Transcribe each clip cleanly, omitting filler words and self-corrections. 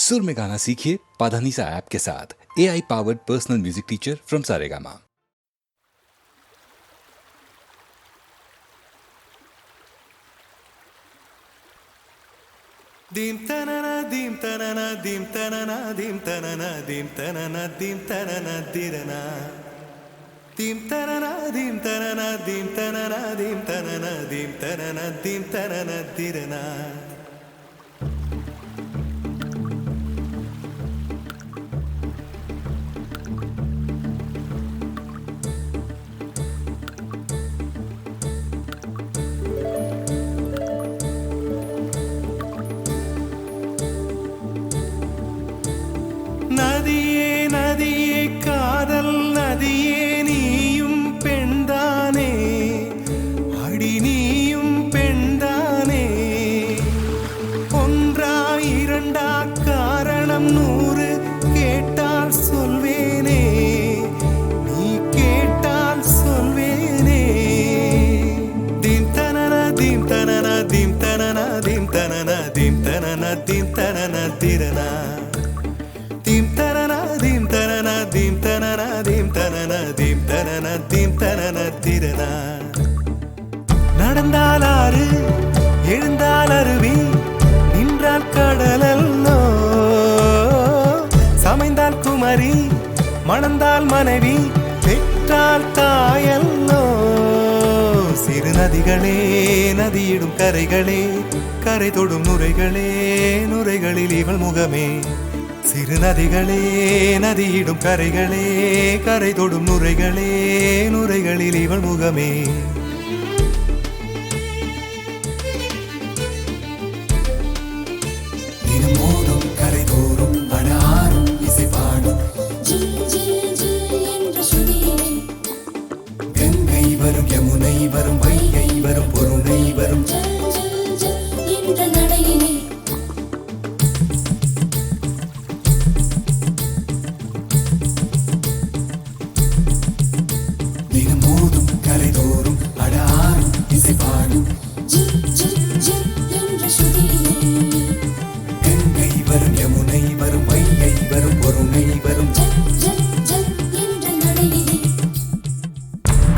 सुर में गाना सीखिए पाधानीसा ऐप के साथ। AI powered personal music teacher from Saregama. Dim tanana dim tanana dim tanana dim tanana dim tanana dim tanana dirana dim tanana dim tanana dim tanana dim tanana dim tanana dim tanana dirana நதியே நதியே காதல் நதியே நீயும் பெண்தானே அடி நீயும் பெண்தானே ஒன்றா இரண்டா காரணம் 100 கேட்டால் சொல்வேனே நீ கேட்டால் சொல்வேனே தீம் தனன தீம் தனன தீம் தனன தீம் தனன தீம் தனன தீம் தனன திரனா dim tanana dim tanana dim tanana dim tanana dim tanana dim tanana tirana நடந்தால் ஆறு எழுந்தால் அருவி நின்றால் கடலல்லோ சமைந்தால் குமரி மணந்தால் மனைவி பெற்றால் தாயல்லோ சிறு நதிகளே நதியிடும் கரைகளே கரை தொடும் நுரைகளே நுரைகளில் இவள் முகமே சிறு நதிகளே நதியிடும் கரைகளே கரை தொடும் நுரைகளே நுரைகளில் இவள் முகமே தினம் மோதும் கரை தோறும் அடாரும் இசை பாடும் கங்கை வரும் யமுனை வரும் வைகை வரும் பொருணை வரும் கங்கை வரும் யமுனை வரும் வைகை வரும் பொருணை வரும்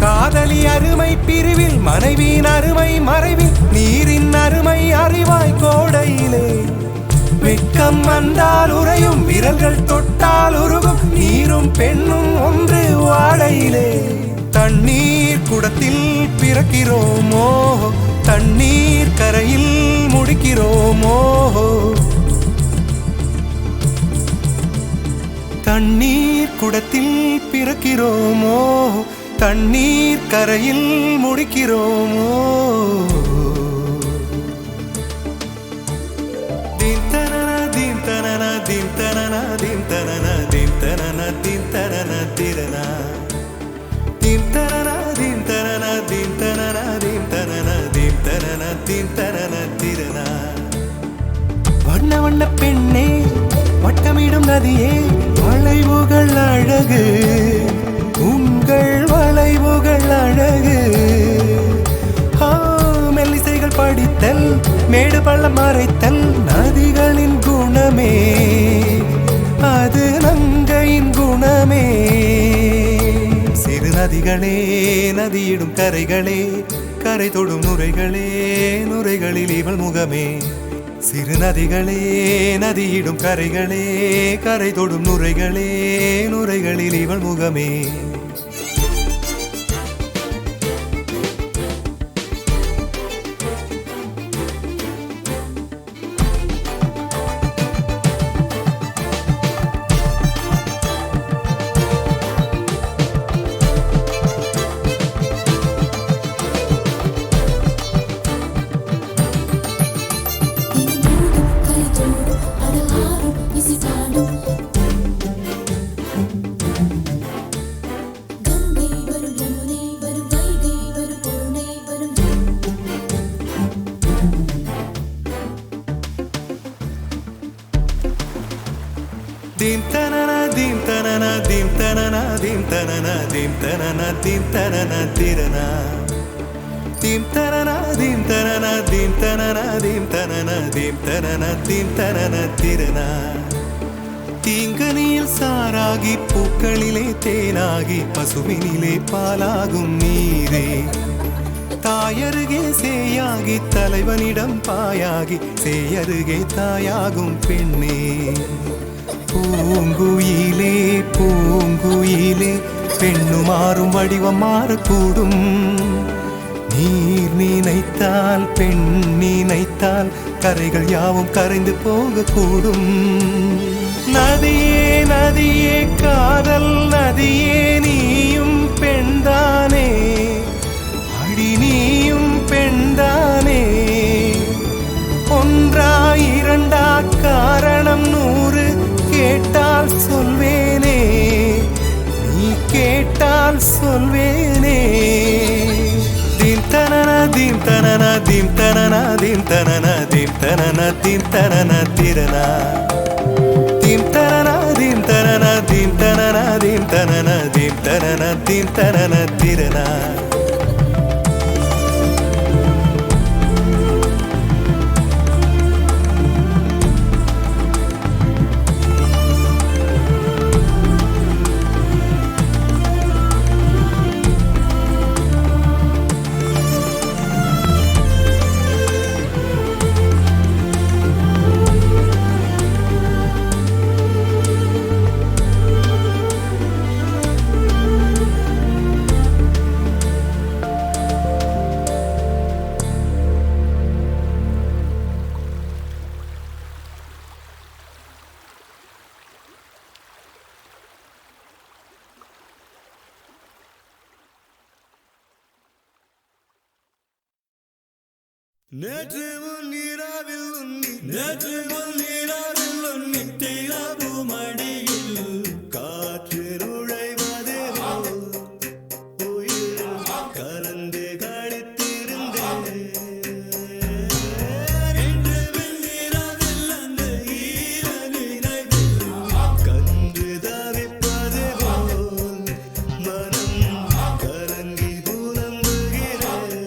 காதலி அருமை பிரிவில் மனைவியின் அருமை மறைவில் நீரின் அருமை அறிவாய் கோடையிலே வெட்கம் வந்தால் உறையும் விரல்கள் தொட்டால் உருகும் நீரும் பெண்ணும் ஒன்று வாடையிலே தண்ணீர் குடத்தில் பிறக்கிறோமோ தண்ணீர் கரையில் முடிக்கிறோமோ தண்ணீர் குடத்தில் பிறக்கிறோமோ தண்ணீர் கரையில் முடிக்கிறோமோ தீம் தனன தீம் தனன தீம் தனன தீம் தனன தீம் தனன தீம் தனன திரனா தீம் தனன தீம் தனன தீம் தனன தீம் தனன தீம் தனன தீம் தனன திரனா வண்ண வண்ண பெண்ணே வட்டமிடும் நதியே வளைவுகள் அழகு உங்கள் வளைவுகள் அழகு மெல்லிசைகள் படித்தல் மேடு பள்ளம் மறைத்தல் நதிகளின் குணமே அது நங்கையின் குணமே சிறு நதிகளே நதியிடும் கரைகளே கரை தொடும் நுரைகளே நுரைகளில் இவள் முகமே சிறு நதிகளே நதியிடும் கரைகளே கரை தொடும் நுரைகளே நுரைகளில் இவள் முகமே dim tanana dim tanana dim tanana dim tanana dim tanana dim tanana tirana theme தனனா தீம் தனனா தீம் தனனா தீம் தனனா தீம் தனனா தீம் தனனா திரனா தீங்கனியில் சாராகி பூக்களிலே தேனாகி பசுவினிலே பாலாகும் நீரே தாயருகே சேயாகி தலைவனிடம் பாயாகி சேயருகே தாயாகும் பெண்ணே பூங்குயிலே பூங்குயிலே பெண்ணு மாறும் வடிவம் மாறக்கூடும் நீர் நினைத்தால் பெண் நினைத்தால் கரைகள் யாவும் கரைந்து போகக்கூடும் நதியே நதியே காதல் நதியே நீயும் பெண்தானே அடி நீயும் பெண்தானே ஒன்றா இரண்டா காரணம் 100 கேட்டால் சொல்வேனே நீ கேட்டால் சொல்வேனே தீம் தனனா தீம் தனனா தீம் தனனா தீம் தனனா தீம் தனனா தீம் தனனா திரனா தீம் தனனா தீம் தனனா தீம் தனனா தீம் தனனா தீம் தனனா தீம் தனனா திரனா நேற்று நீராவில் உன்னி நேற்று நீராவில் உன்னி தீராபு மடியில் காற்று நுழைவதே உயிர் கலந்து கழித்திருந்தேன் என்று நீராவில் அந்த ஈர நினைவில் கன்று தவிப்பது போல் மனம் கலங்கி புலம்புகிறேன்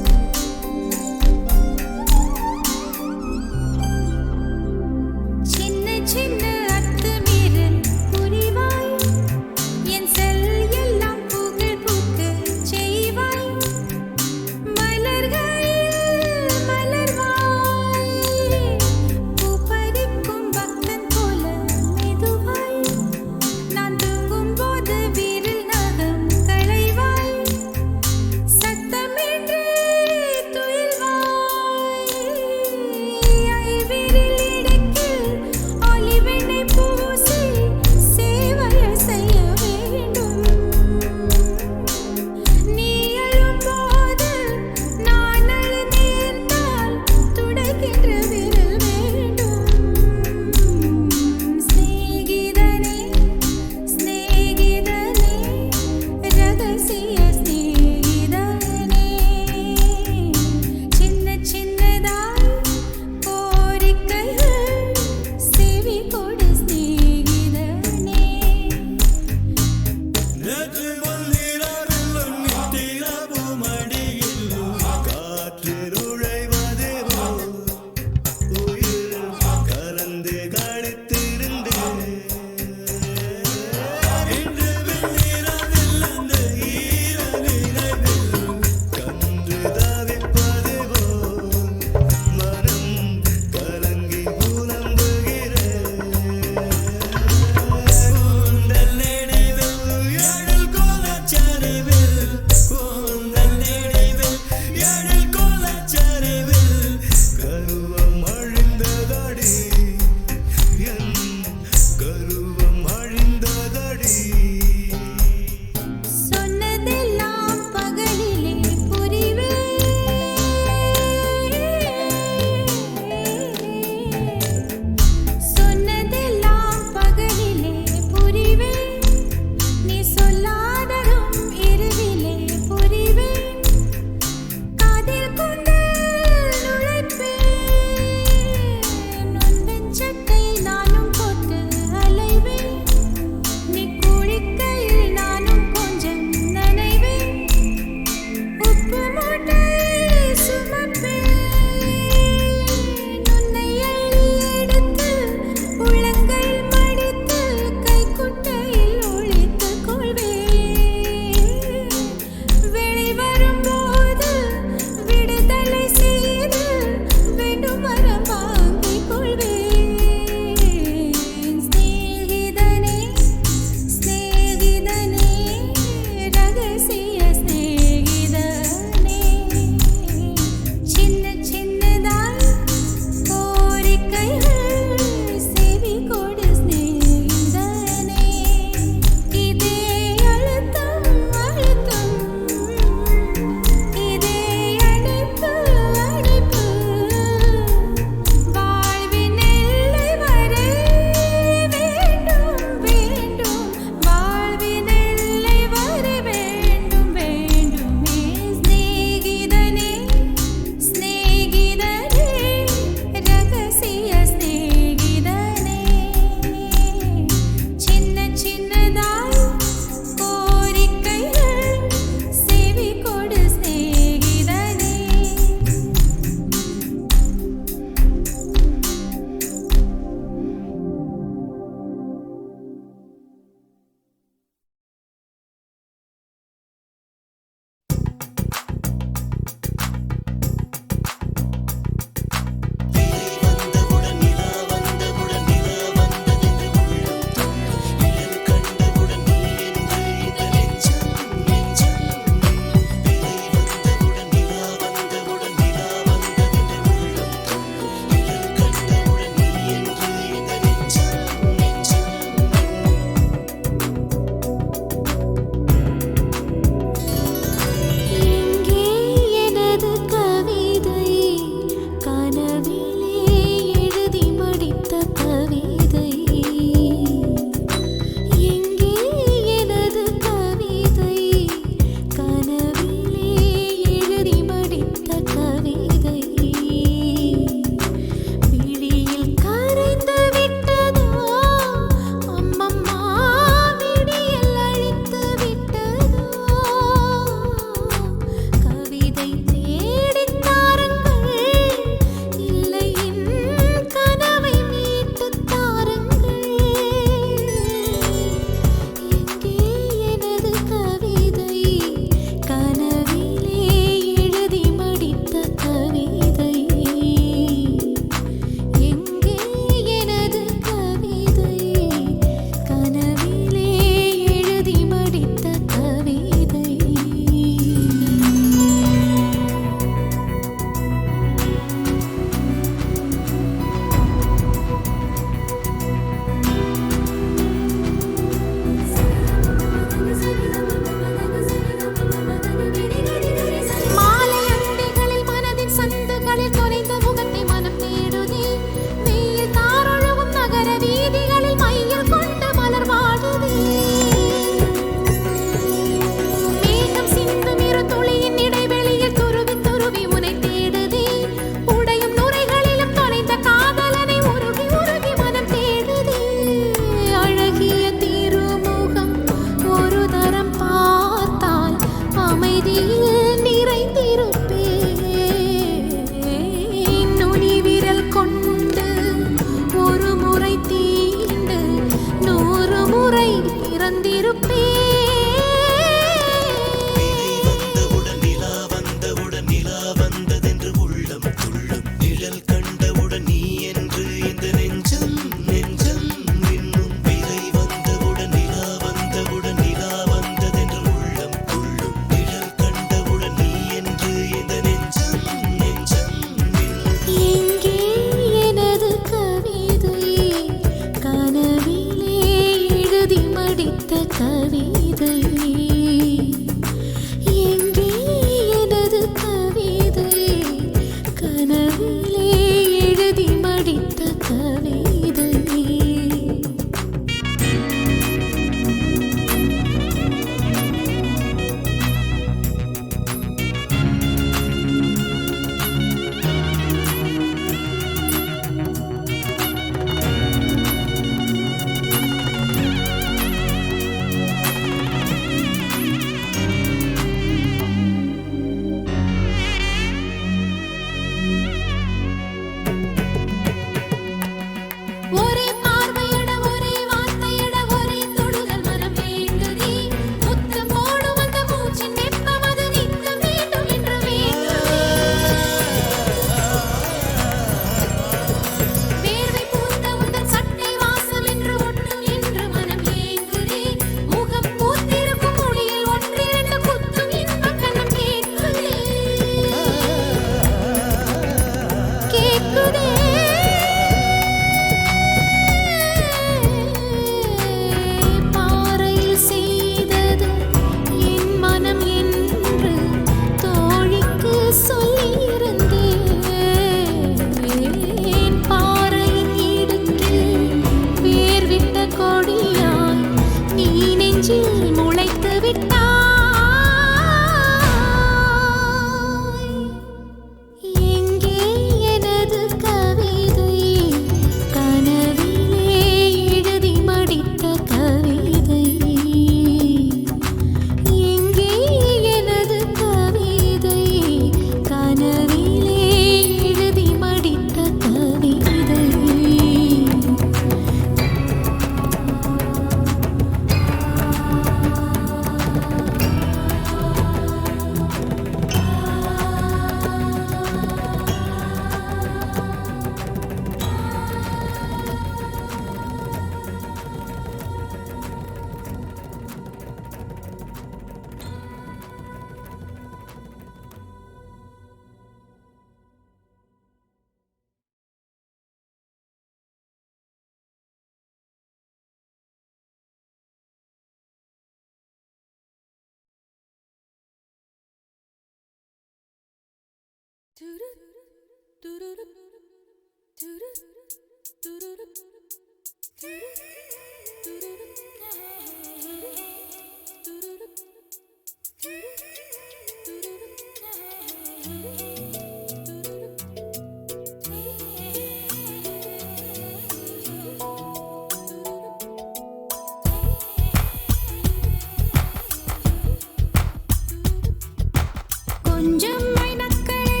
கொஞ்சம் மைனக்களே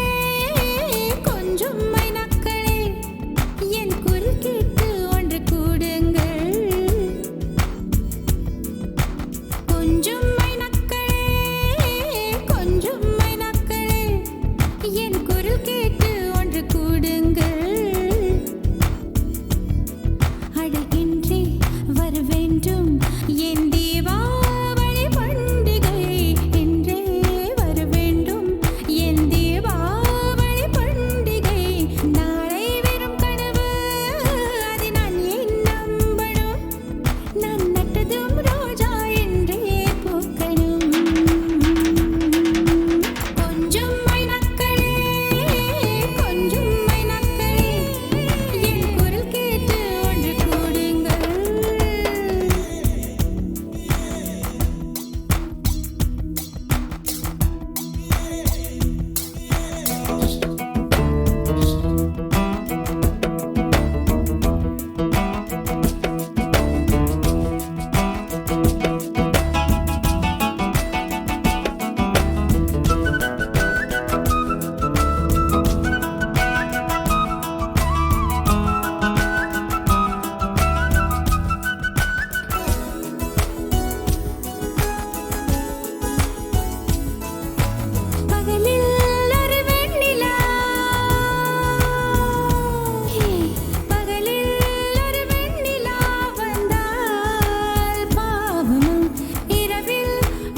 கொஞ்சம் மைனக்களே என் குரல் கேட்டு ஒன்று கூடுங்கள் கொஞ்சம் மைனக்களே கொஞ்சம் மைனக்களே என் குரல் கேட்டு ஒன்று கூடுங்கள் அழகின்றி வர வேண்டும் என் தீபாவளி பண்டிகை என்றே வர வேண்டும் என் தீபாவளி பண்டிகை நாளை வெறும் கனவு அதை நான் ஏன் நம்பணும் நான் நட்டதும் ரோஜா என்றே பூக்கணும் கொஞ்சம் மைனக்களே கொஞ்சம் மைனக்களே என் குரல் கேட்டு ஒன்று கூடுங்கள் பகலில் ஒரு வெண்ணிலா பகலில் ஒரு வெண்ணிலா வந்தால் பாவமா இரவில்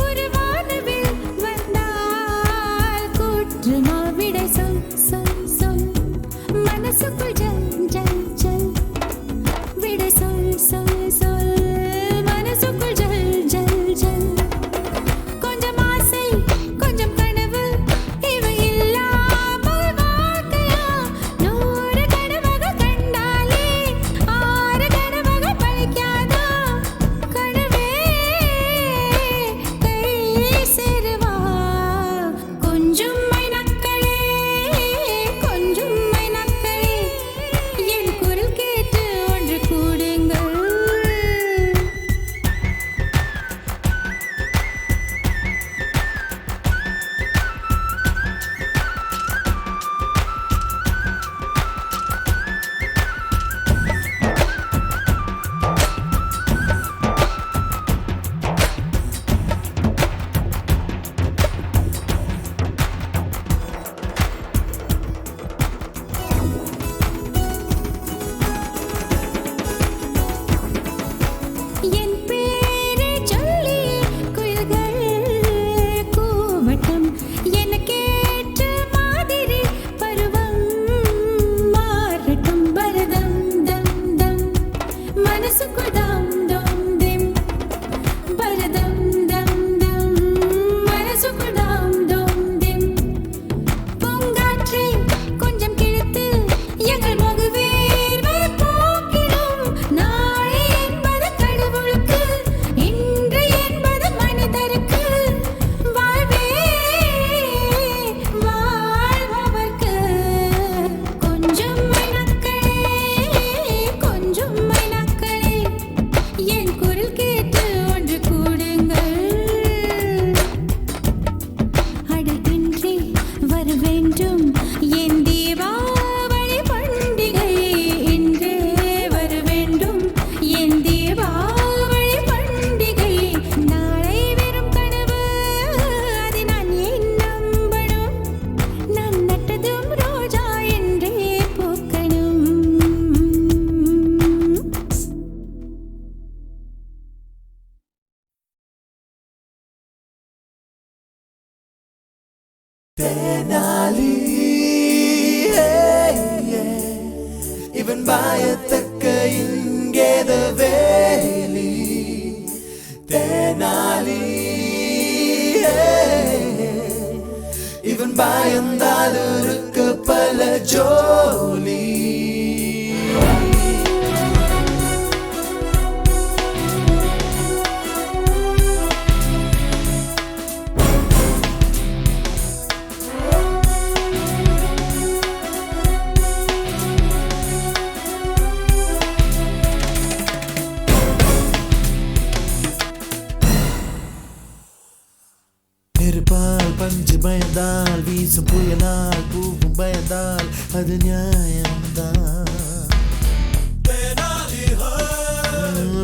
ஒரு வானவில் வந்தால் குற்றமா விடை சொல் சொல் சொல் மனசுக்குள் ஜல் ஜல் ஜல் விடை சொல் சொல் சொல் மனசுக்குள் ஜல் ஜல் ஜல் கொஞ்சம் ஆசை கொஞ்சம் கனவு இவை இல்லாமல் வாழ்க்கையா நூறு கனவுகள் கண்டாலே ஆறு கனவுகள் பழிக்காதா கனவே கை சேருவா கொஞ்சம் மைனக்களே கொஞ்சம் மைனக்களே என் குரல் கேட்டு ஒன்று கூடுங்கள் என் பேரை சொல்லி குயில்கள் கூவட்டும் எனக்கேற்ற மாதிரி பருவம் மாறட்டும் பரதம் தம் தம் மனசுக்குள் தம் தம் திம் பரதம் தம் தம் மனசுக்குள் தம் தம் திம் பூங்காற்றை கொஞ்சம் கிழித்து எங்கள் முகவேர்வை போக்கிடும் நாளை என்பது கடவுளுக்கு இன்று என்பது மனிதருக்கு வாழ்வே வாழ்பவர்க்கு கொஞ்சம் மைனக்களே கொஞ்சம் மைனக்களே என் குரல் கேட்டு ஒன்று கூடுங்கள் அழகின்றி வர வேண்டும் என் தீபாவளி பண்டிகை என்றே வர வேண்டும் என் தீபாவளி பண்டிகை நாளை வெறும் கனவு அதை நான் ஏன் நம்பணும் நான் நட்டதும் ரோஜா என்றே பூக்கணும் தேனாலி இவன் பாயத்தக்க இங்கேத வேலி தேனாலி இவன் பயந்தால் ஒரு ஜோலி. நெருப்பால் பஞ்சு பயந்தால் வீசும் புயலால் பூவும் பயந்தால் அது நியாயம்தான்.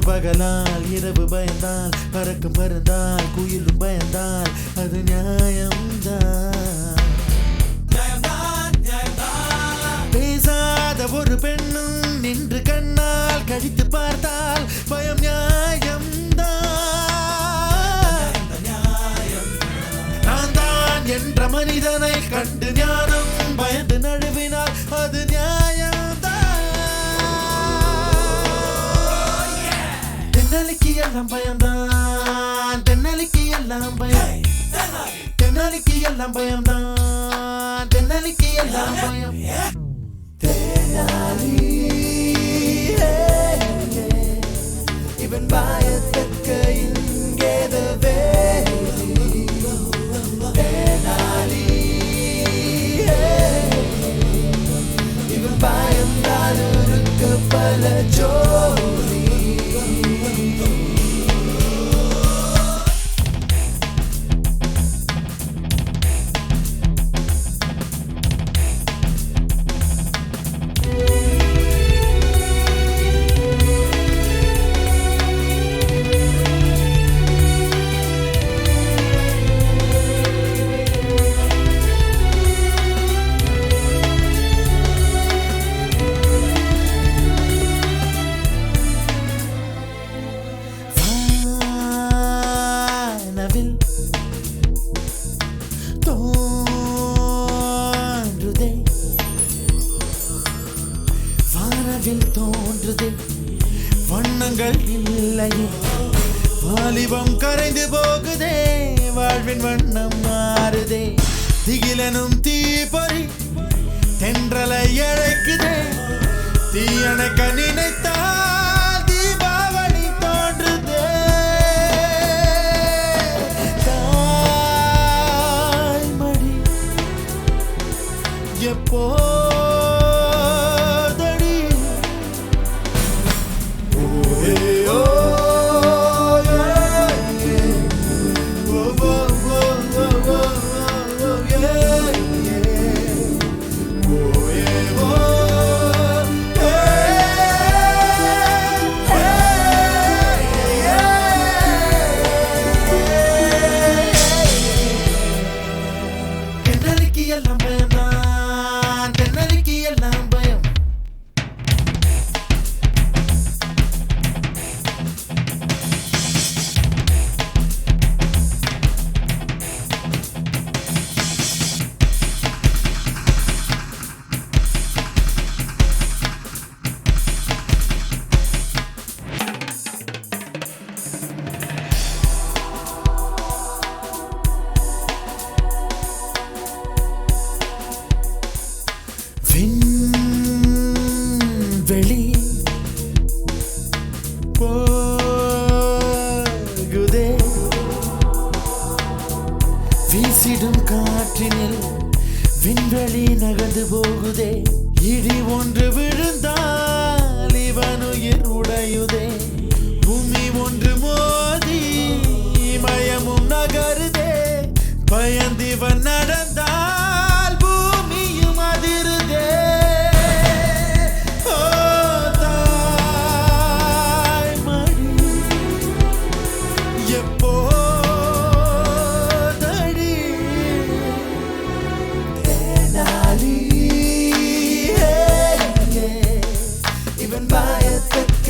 பகலால் இரவு பயந்தால் பறக்கும் பறந்தால் குயிலும் பயந்தால் அது நியாயம்தான். பேசாத ஒரு பெண்ணும் நின்று கண்ணால் கழித்து பார்த்தால் பயம் நியாயம்தான். நான் தான் என்ற மனிதனை கண்டு ஞானம் பயந்து நழுவினால் அது நியாயம்தான். தென்னலிக்கு எல்லாம் பயம்தான், தென்னலிக்கு எல்லாம் பயம், தென்னலிக்கு எல்லாம் பயம்தான், தென்னலிக்கு எல்லாம் பயம். தெனாலி இவன் பயத்தக்க இங்கேது வேலி. தெனாலி இவன் பயந்தால் இருக்கு பல ஜோலி. வானவில் தோன்றுதே வண்ணங்கள் இல்லையே, வாலிபம் கரைந்து போகுதே, வாழ்வின் வண்ணம் மாறுதே. திகிலனும் தீப்பொறி தென்றலை அழைக்குதே, தீயணைக்க நினைத்தால் தீபாவளி தோன்றுதே. தாய்மடி எப்போ எல்லாம் பயம்தான், தென்னலிக்கு எல்லாம் பயம். வெளி போகுதே, வீசிடும் காற்றினில் விண்வெளி நகர்ந்து போகுதே. இடி ஒன்று விழுந்தால் இவனுயிர் உடையுதே, பூமி ஒன்று மோதி மயமும் நகருதே. பயந்திவன் நடந்தால் பூமியும் அதிருதே. இவன் பயத்தக்க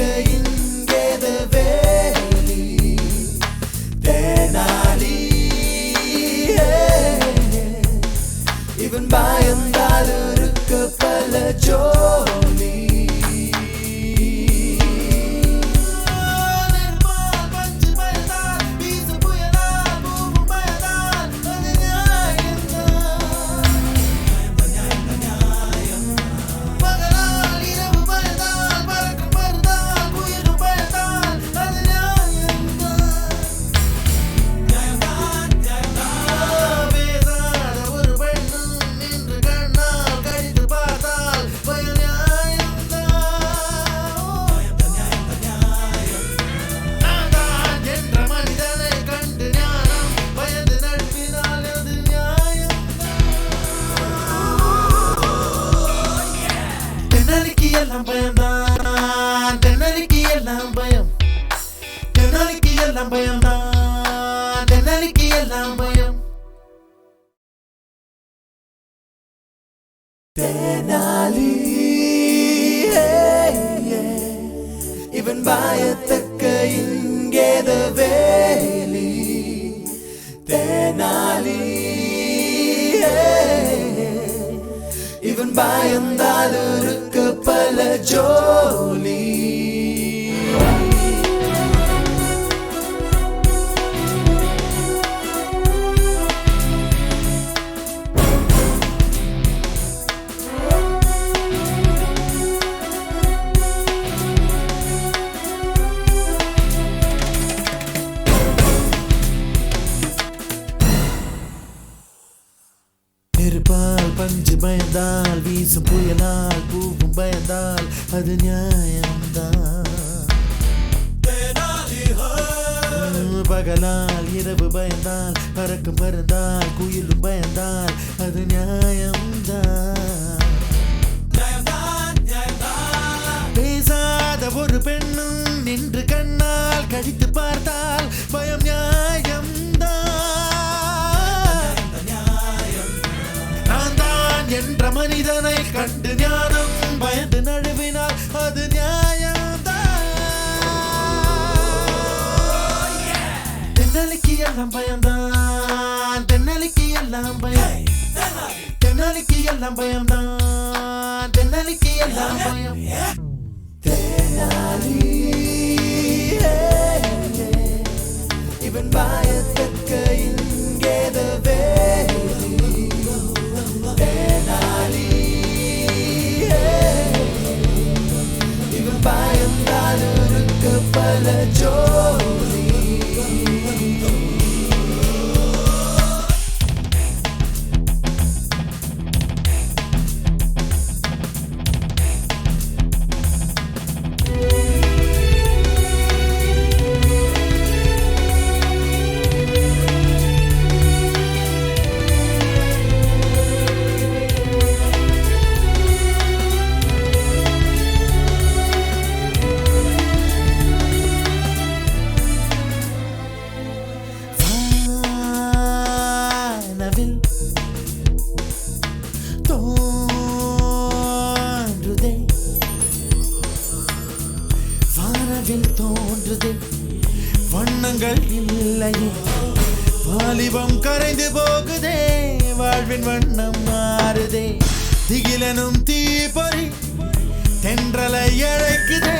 எல்லாம் பயம் தேனாலி இவன் பயத்தக்க இங்கேத வேலி தேனாலி இவன் பயந்தால் இருக்க பல ஜோலி நெருப்பால் பஞ்சு பயந்தால் வீசும் புயலால் பூவும் பயந்தால் அது நியாயம்தான் பகலால் இரவு பயந்தால் பறக்கும் பறந்தால் குயிலும் பயந்தால் அது நியாயம்தான் பேசாத ஒரு பெண்ணும் நின்று கண்ணால் கடித்து பார்த்தால் பயம் என்ற மனிதனை கண்டு ஞானம் பயந்து நழுவினால் அது நியாயம்தான் தென்னலிக்கு எல்லாம் பயம்தான் தென்னலிக்கு எல்லாம் பயம் தென்னலிக்கு எல்லாம் பயம்தான் தென்னலிக்கு எல்லாம் பயம் தேனாலி இவன் பயத்தக்க இங்கேத வேலி இவன் பயந்தால் இருக்க பல ஜோலி தோன்றுதே வண்ணங்கள் இல்லையே வாலிபம் கரைந்து போகுதே வாழ்வின் வண்ணம் மாறுதே திகிலனும் தீப்பொறி தென்றலை அழைக்குதே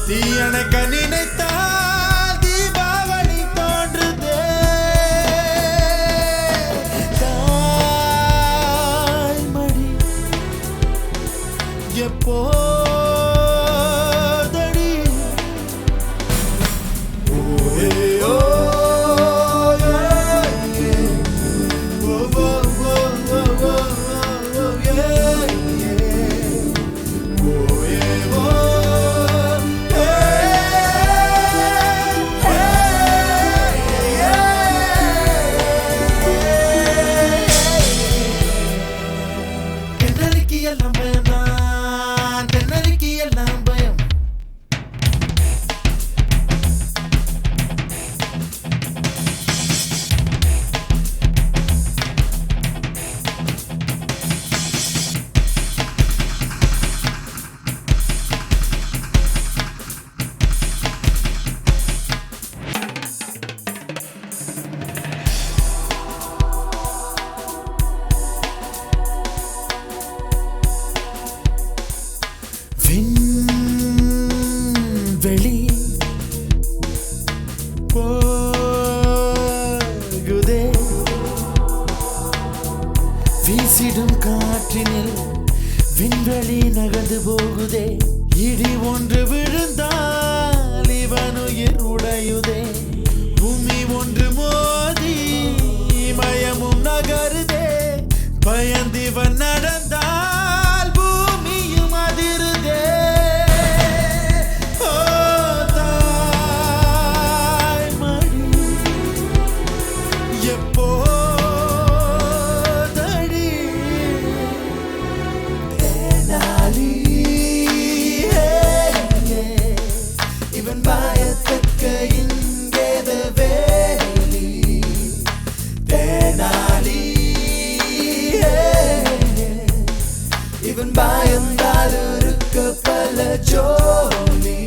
தீயணைக்க நினைத்தால் தீபாவளி தோன்றுதே தாய்மடி எப்போ எல்லாம் பயம்தான் தென்னலிக்கு எல்லாம் பயம் வெளி போகுதே வீசிடும் காற்றினில் விண்வெளி நகர்ந்து போகுதே இடி ஒன்று விழுந்தால் இவனுயிர் உடையுதே பூமி ஒன்று மோதி மயமும் நகருதே பயந்திவன் நடந்தால் பூமியும் அதிருதே இவன் பயத்தக்க பயந்தால் இருக்க பல ஜோலி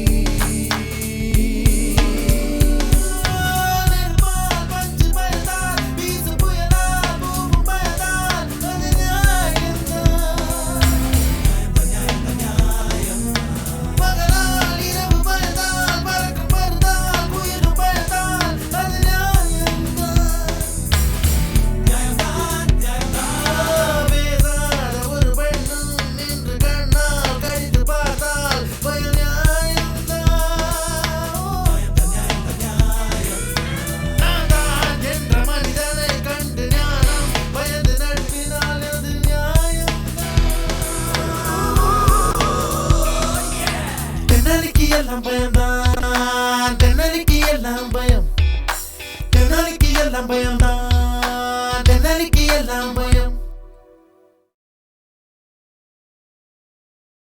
எல்லாம் பயம்தான் தென்னலிக்கு எல்லாம் பயம் தென்னலிக்கு எல்லாம் பயம்தான் தென்னலிக்கு எல்லாம் பயம்